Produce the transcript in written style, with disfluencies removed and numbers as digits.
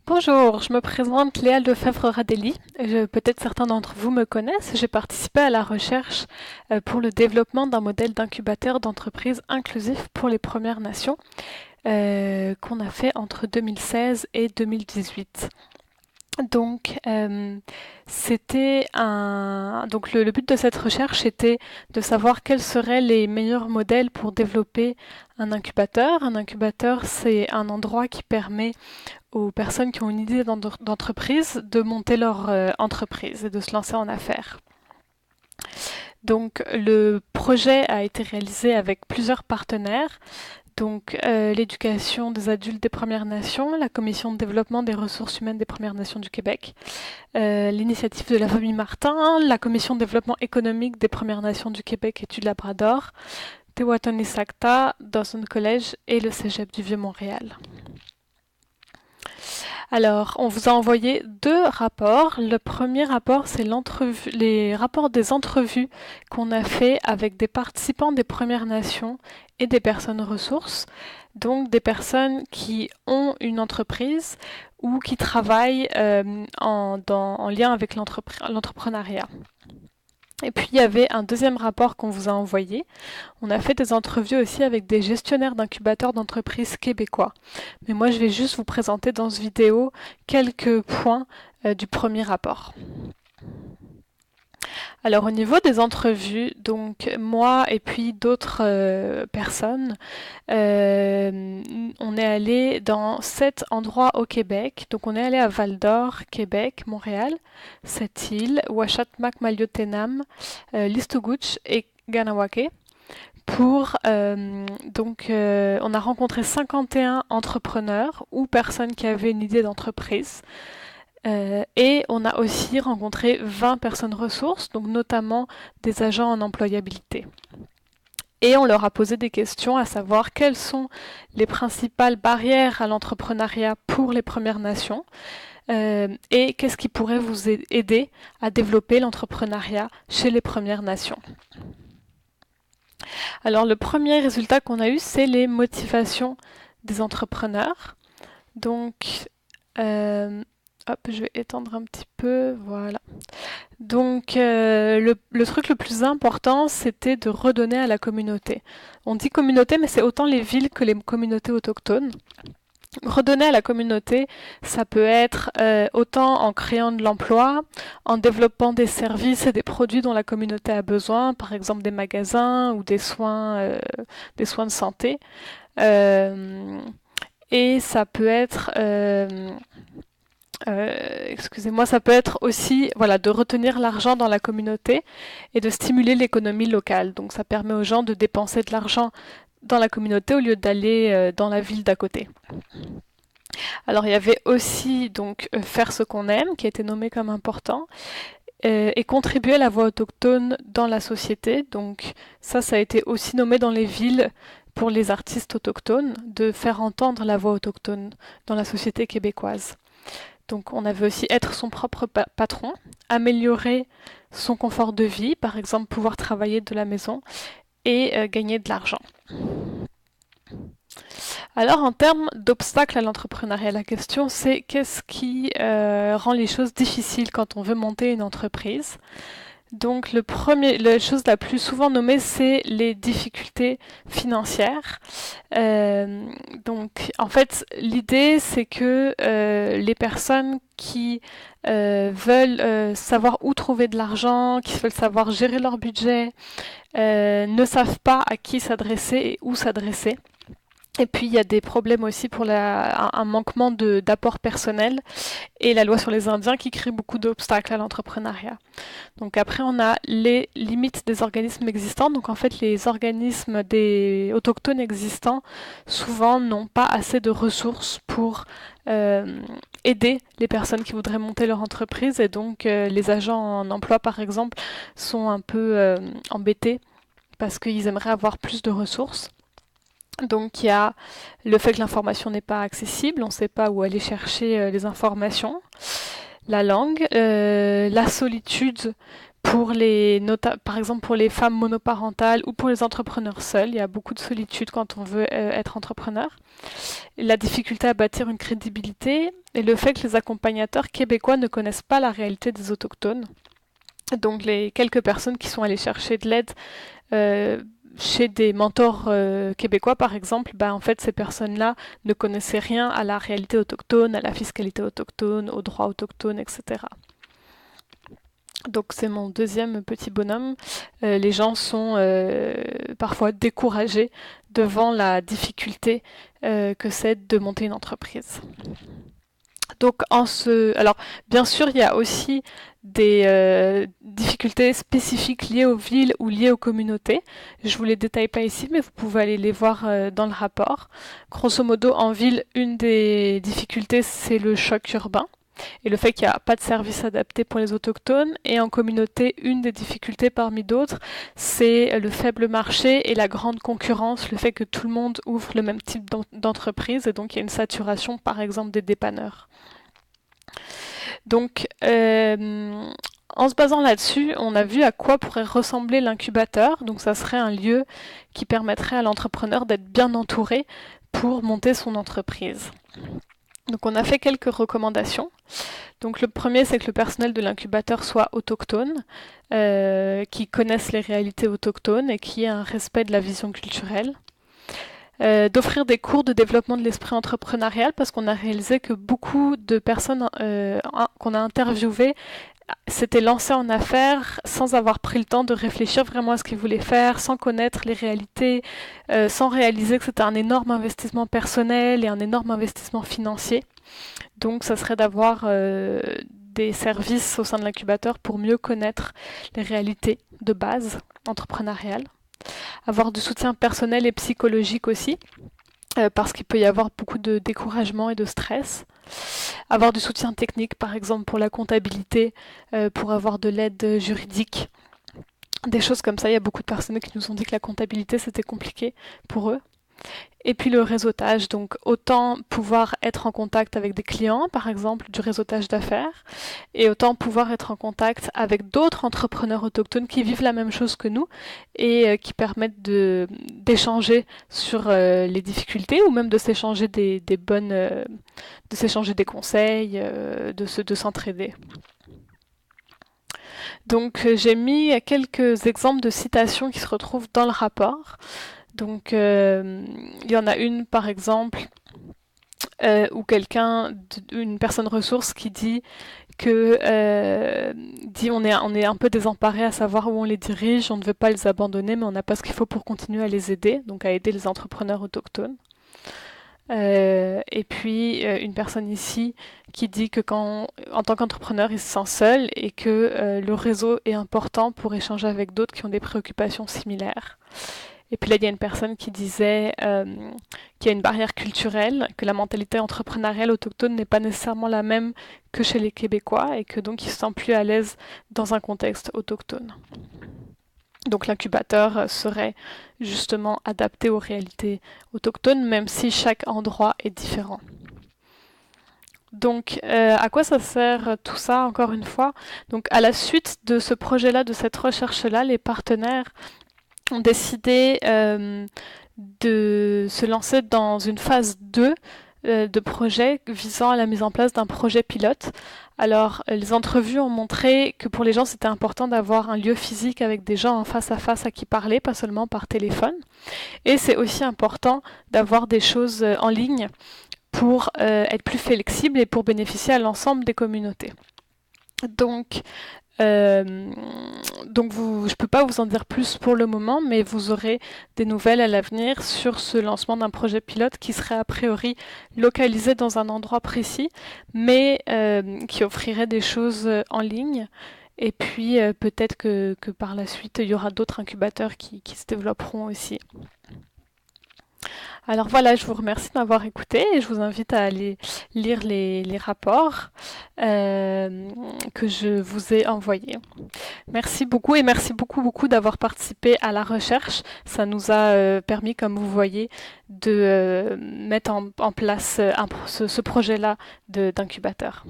Bonjour, je me présente Léa Lefebvre-Radelli. Peut-être certains d'entre vous me connaissent. J'ai participé à la recherche pour le développement d'un modèle d'incubateur d'entreprise inclusif pour les Premières Nations qu'on a fait entre 2016 et 2018. Donc, le but de cette recherche était de savoir quels seraient les meilleurs modèles pour développer un incubateur. Un incubateur, c'est un endroit qui permet aux personnes qui ont une idée d'entreprise de monter leur entreprise et de se lancer en affaires. Donc, le projet a été réalisé avec plusieurs partenaires. Donc, l'éducation des adultes des Premières Nations, la Commission de développement des ressources humaines des Premières Nations du Québec, l'initiative de la famille Martin, la Commission de développement économique des Premières Nations du Québec et du Labrador, Te Wātoni Sakta, Dawson College et le Cégep du Vieux-Montréal. Alors, on vous a envoyé deux rapports. Le premier rapport, c'est les rapports des entrevues qu'on a fait avec des participants des Premières Nations et des personnes ressources, donc des personnes qui ont une entreprise ou qui travaillent en lien avec l'entrepreneuriat. Et puis il y avait un deuxième rapport qu'on vous a envoyé. On a fait des entrevues aussi avec des gestionnaires d'incubateurs d'entreprises québécois. Mais moi je vais juste vous présenter dans ce vidéo quelques points du premier rapport. Alors au niveau des entrevues, donc moi et puis d'autres personnes, on est allé dans 7 endroits au Québec. Donc on est allé à Val-d'Or, Québec, Montréal, Sept-Îles, Ouachat-Macmalliotenam, Listugouche et Ganawake. On a rencontré 51 entrepreneurs ou personnes qui avaient une idée d'entreprise. Et on a aussi rencontré 20 personnes ressources, donc notamment des agents en employabilité. Et on leur a posé des questions, à savoir quelles sont les principales barrières à l'entrepreneuriat pour les Premières Nations et qu'est-ce qui pourrait vous aider à développer l'entrepreneuriat chez les Premières Nations. Alors le premier résultat qu'on a eu, c'est les motivations des entrepreneurs. Donc, hop, je vais étendre un petit peu, voilà. Donc, le truc le plus important, c'était de redonner à la communauté. On dit communauté, mais c'est autant les villes que les communautés autochtones. Redonner à la communauté, ça peut être autant en créant de l'emploi, en développant des services et des produits dont la communauté a besoin, par exemple des magasins ou des soins de santé. Et ça peut être ça peut être aussi de retenir l'argent dans la communauté et de stimuler l'économie locale. Donc ça permet aux gens de dépenser de l'argent dans la communauté au lieu d'aller dans la ville d'à côté. Alors il y avait aussi faire ce qu'on aime qui a été nommé comme important et contribuer à la voix autochtone dans la société. Donc ça a été aussi nommé dans les villes pour les artistes autochtones de faire entendre la voix autochtone dans la société québécoise. Donc on avait aussi être son propre patron, améliorer son confort de vie, par exemple pouvoir travailler de la maison et gagner de l'argent. Alors en termes d'obstacles à l'entrepreneuriat, la question c'est qu'est-ce qui rend les choses difficiles quand on veut monter une entreprise ? Donc la chose la plus souvent nommée, c'est les difficultés financières. Donc en fait, l'idée c'est que les personnes qui veulent savoir où trouver de l'argent, qui veulent savoir gérer leur budget, ne savent pas à qui s'adresser et où s'adresser. Et puis il y a des problèmes aussi pour un manquement d'apport personnel et la loi sur les Indiens qui crée beaucoup d'obstacles à l'entrepreneuriat. Donc après on a les limites des organismes existants. Donc en fait les organismes des autochtones existants souvent n'ont pas assez de ressources pour aider les personnes qui voudraient monter leur entreprise et donc les agents en emploi par exemple sont un peu embêtés parce qu'ils aimeraient avoir plus de ressources. Donc il y a le fait que l'information n'est pas accessible, on ne sait pas où aller chercher les informations, la langue, la solitude Par exemple pour les femmes monoparentales ou pour les entrepreneurs seuls. Il y a beaucoup de solitude quand on veut être entrepreneur. La difficulté à bâtir une crédibilité et le fait que les accompagnateurs québécois ne connaissent pas la réalité des autochtones. Donc les quelques personnes qui sont allées chercher de l'aide euh, chez des mentors québécois par exemple, en fait ces personnes-là ne connaissaient rien à la réalité autochtone, à la fiscalité autochtone, aux droits autochtones, etc. Donc c'est mon deuxième petit bonhomme. Les gens sont parfois découragés devant la difficulté que c'est de monter une entreprise. Donc alors bien sûr il y a aussi des difficultés spécifiques liées aux villes ou liées aux communautés. Je vous les détaille pas ici, mais vous pouvez aller les voir dans le rapport. Grosso modo, en ville, une des difficultés c'est le choc urbain et le fait qu'il n'y a pas de service adapté pour les autochtones. Et en communauté, une des difficultés parmi d'autres, c'est le faible marché et la grande concurrence, le fait que tout le monde ouvre le même type d'entreprise et donc il y a une saturation par exemple des dépanneurs. Donc en se basant là-dessus, on a vu à quoi pourrait ressembler l'incubateur. Donc ça serait un lieu qui permettrait à l'entrepreneur d'être bien entouré pour monter son entreprise. Donc on a fait quelques recommandations. Donc le premier, c'est que le personnel de l'incubateur soit autochtone, qui connaissent les réalités autochtones et qui ait un respect de la vision culturelle. D'offrir des cours de développement de l'esprit entrepreneurial parce qu'on a réalisé que beaucoup de personnes qu'on a interviewées s'étaient lancées en affaires sans avoir pris le temps de réfléchir vraiment à ce qu'ils voulaient faire, sans connaître les réalités, sans réaliser que c'était un énorme investissement personnel et un énorme investissement financier. Donc ça serait d'avoir des services au sein de l'incubateur pour mieux connaître les réalités de base entrepreneuriales. Avoir du soutien personnel et psychologique aussi, parce qu'il peut y avoir beaucoup de découragement et de stress. Avoir du soutien technique, par exemple pour la comptabilité, pour avoir de l'aide juridique. Des choses comme ça, il y a beaucoup de personnes qui nous ont dit que la comptabilité c'était compliqué pour eux. Et puis le réseautage, donc autant pouvoir être en contact avec des clients, par exemple du réseautage d'affaires, et autant pouvoir être en contact avec d'autres entrepreneurs autochtones qui vivent la même chose que nous et qui permettent d'échanger sur les difficultés ou même de s'échanger des conseils, de s'entraider. Donc j'ai mis quelques exemples de citations qui se retrouvent dans le rapport. Donc, il y en a une, par exemple, où une personne ressource qui dit on est un peu désemparé à savoir où on les dirige, on ne veut pas les abandonner, mais on n'a pas ce qu'il faut pour continuer à les aider, donc à aider les entrepreneurs autochtones. Et puis, une personne ici qui dit que en tant qu'entrepreneur, il se sent seul et que le réseau est important pour échanger avec d'autres qui ont des préoccupations similaires. Et puis là, il y a une personne qui disait qu'il y a une barrière culturelle, que la mentalité entrepreneuriale autochtone n'est pas nécessairement la même que chez les Québécois et que donc ils se sentent plus à l'aise dans un contexte autochtone. Donc l'incubateur serait justement adapté aux réalités autochtones, même si chaque endroit est différent. Donc, à quoi ça sert tout ça, encore une fois? Donc, à la suite de ce projet-là, de cette recherche-là, les partenaires ont décidé de se lancer dans une phase 2 de projet visant à la mise en place d'un projet pilote. Alors, les entrevues ont montré que pour les gens, c'était important d'avoir un lieu physique avec des gens en face à face à qui parler, pas seulement par téléphone. Et c'est aussi important d'avoir des choses en ligne pour être plus flexible et pour bénéficier à l'ensemble des communautés. Donc, je ne peux pas vous en dire plus pour le moment, mais vous aurez des nouvelles à l'avenir sur ce lancement d'un projet pilote qui serait a priori localisé dans un endroit précis, mais qui offrirait des choses en ligne. Et puis peut-être que par la suite, il y aura d'autres incubateurs qui se développeront aussi. Alors voilà, je vous remercie de m'avoir écouté et je vous invite à aller lire les rapports que je vous ai envoyés. Merci beaucoup et merci beaucoup d'avoir participé à la recherche. Ça nous a permis, comme vous voyez, de mettre en place ce projet-là d'incubateur.